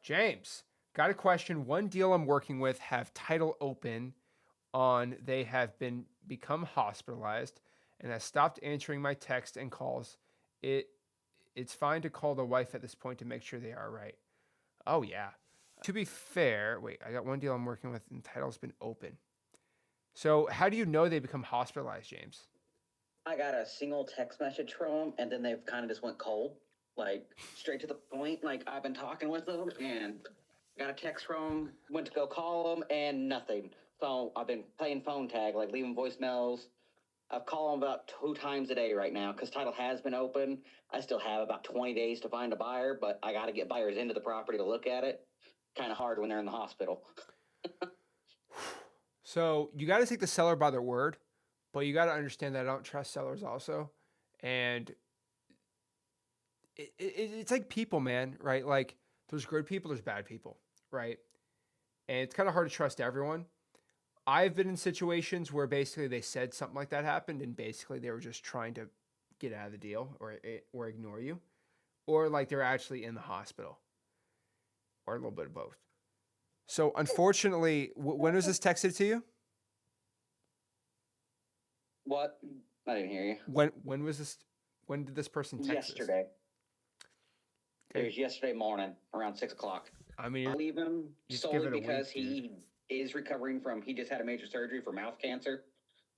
James, got a question. One deal I'm working with have title open on they have become hospitalized and has stopped answering my text and calls. It it's fine to call the wife at this point to make sure they are right. Oh yeah. To be fair, wait, I got one deal I'm working with and title's been open. So how do you know they become hospitalized, James? I got a single text message from them, and then they've kind of just went cold, like straight to the point. Like I've been talking with them, and got a text from them, went to go call them, and nothing. So I've been playing phone tag, like leaving voicemails. I've called them about 2 times a day right now because title has been open. I still have about 20 days to find a buyer, but I got to get buyers into the property to look at it. Kind of hard when they're in the hospital. So you got to take the seller by their word, but you got to understand that I don't trust sellers also. And it's like people, man, right? Like there's good people, there's bad people, right? And it's kind of hard to trust everyone. I've been in situations where basically they said something like that happened, and basically they were just trying to get out of the deal or ignore you, or like they're actually in the hospital, or a little bit of both. So unfortunately, when was this texted to you? What? I didn't hear you. When was this? When did this person text this? Yesterday. It Okay. was yesterday morning around 6 o'clock. I mean, I'll leave him just give solely it a because week, he is recovering from, he just had a major surgery for mouth cancer.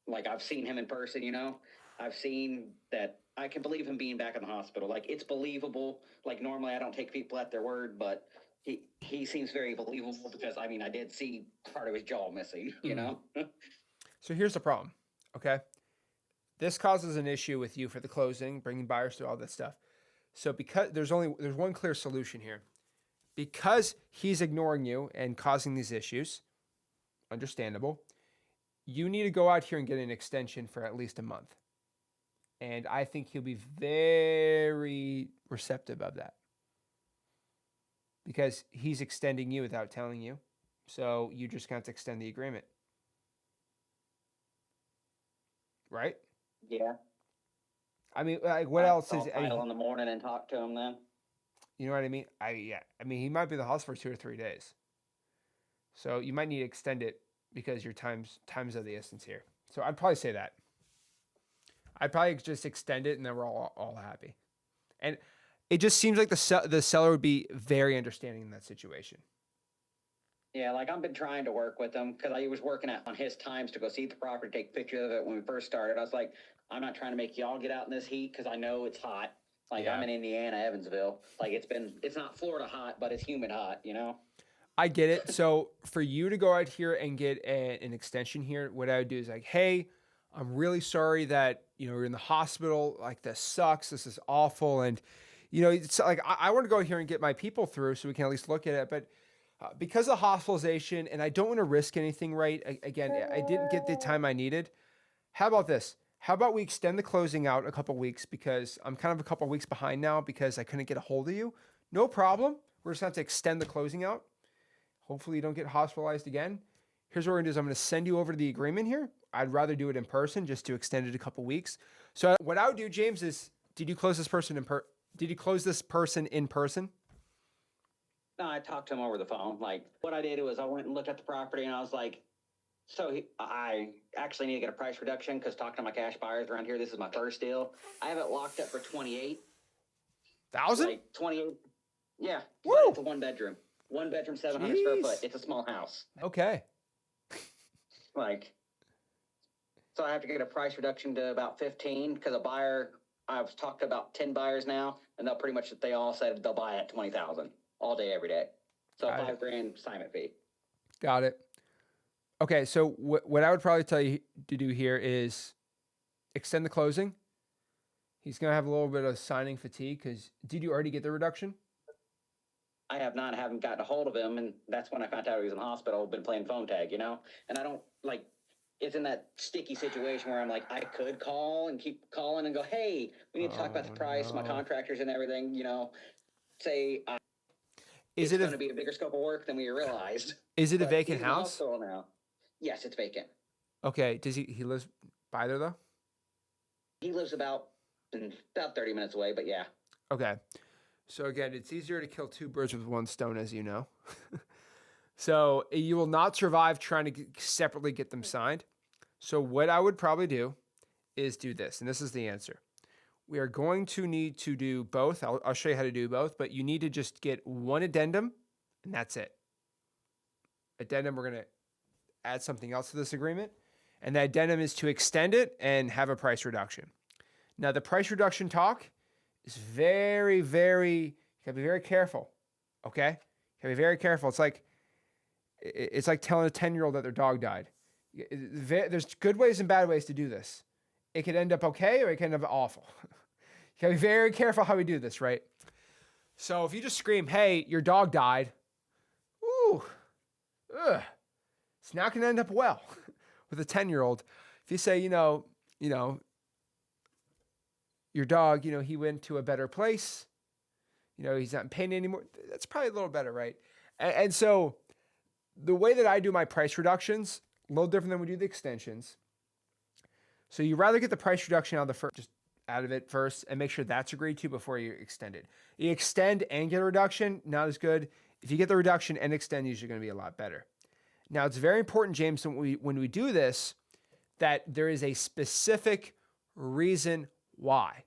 Like I've seen him in person, I've seen that I can believe him being back in the hospital. Like it's believable. Like normally I don't take people at their word, but he seems very believable because I mean, I did see part of his jaw missing, So here's the problem. Okay. This causes an issue with you for the closing, bringing buyers through all this stuff. So because there's one clear solution here. Because he's ignoring you and causing these issues, understandable, you need to go out here and get an extension for at least a month. And I think he'll be very receptive of that. Because he's extending you without telling you. So you just got to extend the agreement. Right? Yeah. I mean, like, what else is title in the morning and talk to him then? You know what I mean? I mean, he might be in the hospital for 2 or 3 days. So you might need to extend it because your times of the essence here. So I'd probably say that. I'd probably just extend it and then we're all happy. And it just seems like the seller would be very understanding in that situation. Yeah, like I've been trying to work with him because I was working on his times to go see the property, take pictures of it when we first started. I was like, I'm not trying to make y'all get out in this heat because I know it's hot. Like I'm in Indiana, Evansville. Like it's not Florida hot, but it's humid hot, I get it. So for you to go out here and get an extension here, what I would do is like, hey, I'm really sorry that, you're in the hospital. Like this sucks. This is awful. And, it's like, I want to go here and get my people through so we can at least look at it. But because of hospitalization and I don't want to risk anything, right? Again, I didn't get the time I needed. How about this? How about we extend the closing out a couple weeks because I'm kind of a couple weeks behind now because I couldn't get a hold of you. No problem. We're just going to have to extend the closing out. Hopefully you don't get hospitalized again. Here's what we're going to do is I'm going to send you over to the agreement here. I'd rather do it in person just to extend it a couple weeks. So what I would do, James, is did you close this person in person? No, I talked to him over the phone. Like what I did was I went and looked at the property and I was like, I actually need to get a price reduction because talking to my cash buyers around here, this is my first deal. I have it locked up for 28,000. Like 28. Yeah. Woo! It's a 1 bedroom. 1 bedroom, 700 square foot. It's a small house. Okay. So I have to get a price reduction to about 15 because I've talked to about 10 buyers now, and they all said they'll buy at 20,000 all day, every day. So $5,000 assignment fee. Got it. Okay, so what I would probably tell you to do here is extend the closing. He's going to have a little bit of signing fatigue because did you already get the reduction? I have not. I haven't gotten a hold of him, and that's when I found out he was in the hospital. I've been playing phone tag, And I don't, it's in that sticky situation where I'm like, I could call and keep calling and go, hey, we need to talk about the price, my contractors and everything, say it's going to be a bigger scope of work than we realized. Is it a vacant house? Now. Yes, it's vacant. Okay. Does he lives by there though? He lives about 30 minutes away, but yeah. Okay. So again, it's easier to kill two birds with one stone, as you know. So you will not survive trying to separately get them signed. So what I would probably do is do this, and this is the answer. We are going to need to do both. I'll show you how to do both, but you need to just get one addendum, and that's it. Addendum, we're going to add something else to this agreement, and the addendum is to extend it and have a price reduction. Now, the price reduction talk is very, very, you gotta be very careful, okay? You gotta be very careful. It's like telling a 10-year-old that their dog died. There's good ways and bad ways to do this. It could end up okay or it can end up awful. You gotta be very careful how we do this, right? So if you just scream, hey, your dog died, ooh, ugh, it's not gonna end up well with a 10-year-old. If you say, your dog, he went to a better place, he's not in pain anymore, that's probably a little better, right? And so the way that I do my price reductions, a little different than we do the extensions. So you rather get the price reduction just out of it first and make sure that's agreed to before you extend it. You extend and get a reduction, not as good. If you get the reduction and extend, usually going to be a lot better. Now, it's very important, James, when we do this, that there is a specific reason why.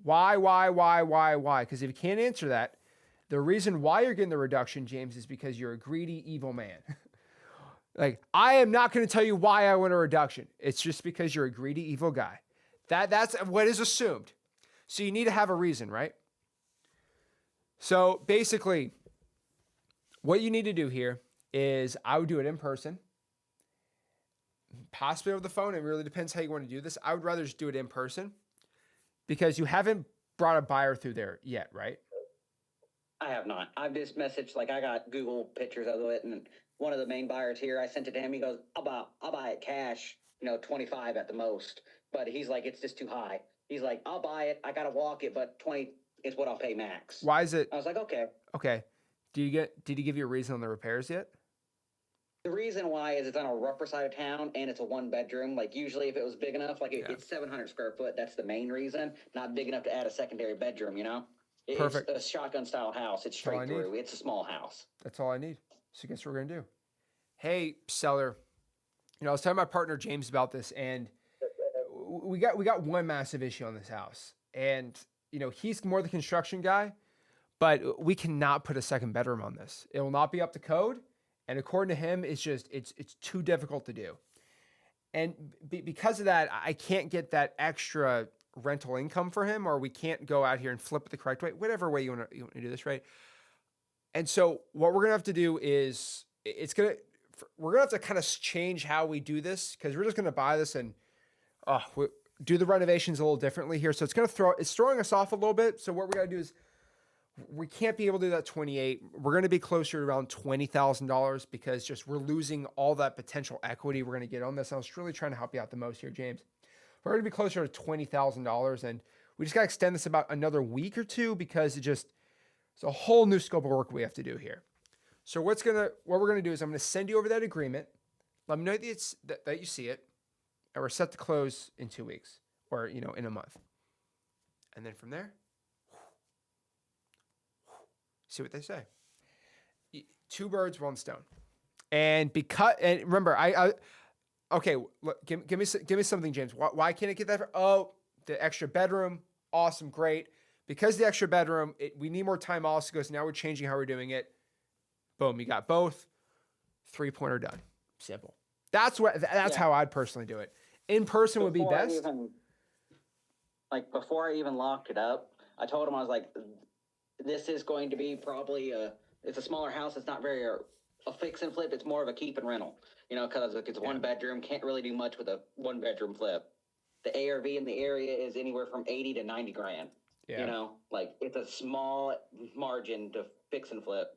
Why? Because if you can't answer that, the reason why you're getting the reduction, James, is because you're a greedy, evil man. Like, I am not going to tell you why I want a reduction. It's just because you're a greedy, evil guy. That's what is assumed. So you need to have a reason, right? So basically, what you need to do here is I would do it in person, possibly over the phone. It really depends how you want to do this. I would rather just do it in person because you haven't brought a buyer through there yet, right? I have not. I've just messaged, I got Google pictures of it, and one of the main buyers here, I sent it to him. He goes, I'll buy it cash, 25 at the most. But he's like, it's just too high. He's like, I'll buy it. I got to walk it, but 20 is what I'll pay max. Why is it? I was like, okay. Okay. Did he give you a reason on the repairs yet? The reason why is it's on a rougher side of town and it's a one bedroom. Usually if it was big enough, it's 700 square foot. That's the main reason. Not big enough to add a secondary bedroom, Perfect. It's a shotgun style house. It's straight through. It's a small house. That's all I need. So guess what we're going to do? Hey, seller, I was telling my partner James about this, and we got one massive issue on this house. And, he's more the construction guy, but we cannot put a second bedroom on this. It will not be up to code. And according to him, it's too difficult to do. And because of that, I can't get that extra rental income for him, or we can't go out here and flip it the correct way, whatever way you want to do this, right? And so what we're going to have to do is we're going to have to kind of change how we do this, because we're just going to buy this and do the renovations a little differently here. So it's throwing us off a little bit. So what we got to do is we can't be able to do that 28. We're going to be closer to around $20,000 because we're losing all that potential equity we're going to get on this. I was really trying to help you out the most here, James. We're going to be closer to $20,000, and we just got to extend this about another week or two because it's a whole new scope of work we have to do here. So what we're going to do is I'm going to send you over that agreement. Let me know that you see it, and we're set to close in 2 weeks or, in a month. And then from there, see what they say. Two birds, one stone. And remember, okay, look, give me something, James. Why can't I get that? The extra bedroom, awesome, great. Because the extra bedroom, we need more time also because now we're changing how we're doing it. Boom, you got both. 3-pointer done. Simple. That's how I'd personally do it. In person would be best. Before I even locked it up, I told him, I was like, this is going to be probably it's a smaller house. It's not very a fix and flip. It's more of a keep and rental, because it's one bedroom. Can't really do much with a one bedroom flip. The ARV in the area is anywhere from 80 to 90 grand. Yeah. It's a small margin to fix and flip.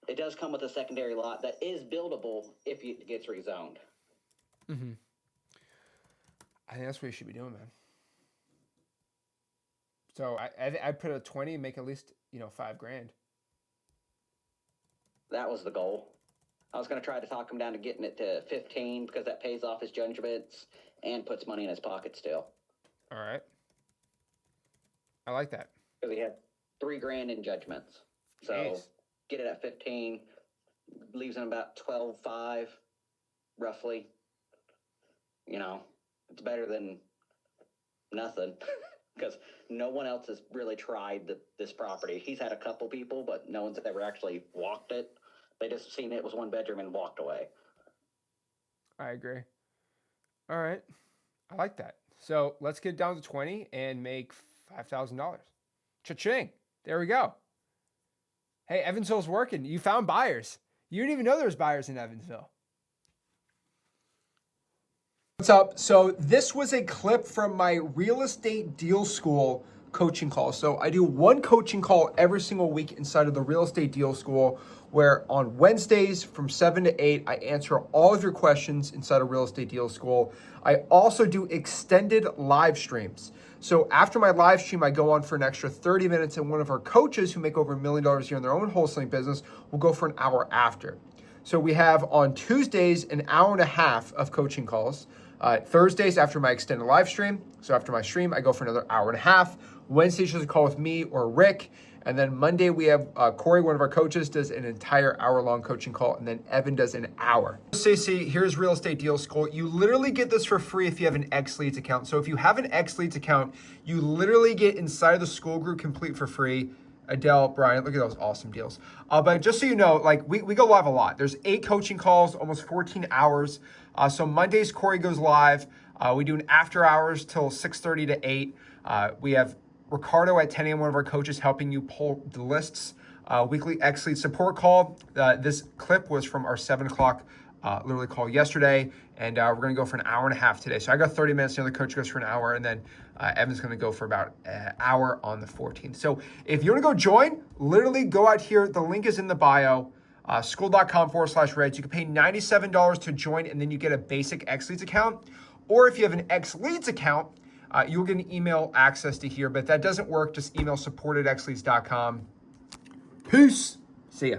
It does come with a secondary lot that is buildable if it gets rezoned. Mm-hmm. I think that's what you should be doing, man. So I'd put a 20 and make at least, $5,000. That was the goal. I was going to try to talk him down to getting it to 15 because that pays off his judgments and puts money in his pocket still. All right. I like that. Because $3,000 in judgments. So Jeez. get it at 15, leaves in about 12.5, roughly. You know, it's better than nothing because no one else has really tried this property. He's had a couple people, but no one's ever actually walked it. They just seen it was one bedroom and walked away. I agree. All right. I like that. So let's get down to 20 and make $5,000. Cha-ching. There we go. Hey, Evansville's working. You found buyers. You didn't even know there was buyers in Evansville. What's up? So this was a clip from my real estate deal school coaching call. So I do one coaching call every single week inside of the real estate deal school, where on Wednesdays from 7 to 8, I answer all of your questions inside of real estate deal school. I also do extended live streams. So after my live stream, I go on for an extra 30 minutes, and one of our coaches who make over $1 million a year in their own wholesaling business will go for an hour after. So we have on Tuesdays an hour and a half of coaching calls. Thursdays after my extended live stream. So after my stream, I go for another hour and a half. Wednesdays is a call with me or Rick. And then Monday we have Corey, one of our coaches, does an entire hour-long coaching call, and then Evan does an hour. Stacey, here's Real Estate Deal School. You literally get this for free if you have an X Leads account. So if you have an X Leads account, you literally get inside of the school group complete for free. Adele, Brian, look at those awesome deals. But just so you know, like we go live a lot. There's 8 coaching calls, almost 14 hours. So Mondays, Corey goes live. We do an after hours till 6:30 to 8. We have Ricardo at 10 a.m., one of our coaches, helping you pull the lists. Weekly X Lead support call. This clip was from our 7 o'clock literally call yesterday, and we're going to go for an hour and a half today. So I got 30 minutes, the other coach goes for an hour, and then Evan's going to go for about an hour on the 14th. So if you want to go join, literally go out here. The link is in the bio, school.com/reds. You can pay $97 to join, and then you get a basic X Leads account. Or if you have an X Leads account, you'll get an email access to here. But if that doesn't work, just email support@xleads.com. Peace. See ya.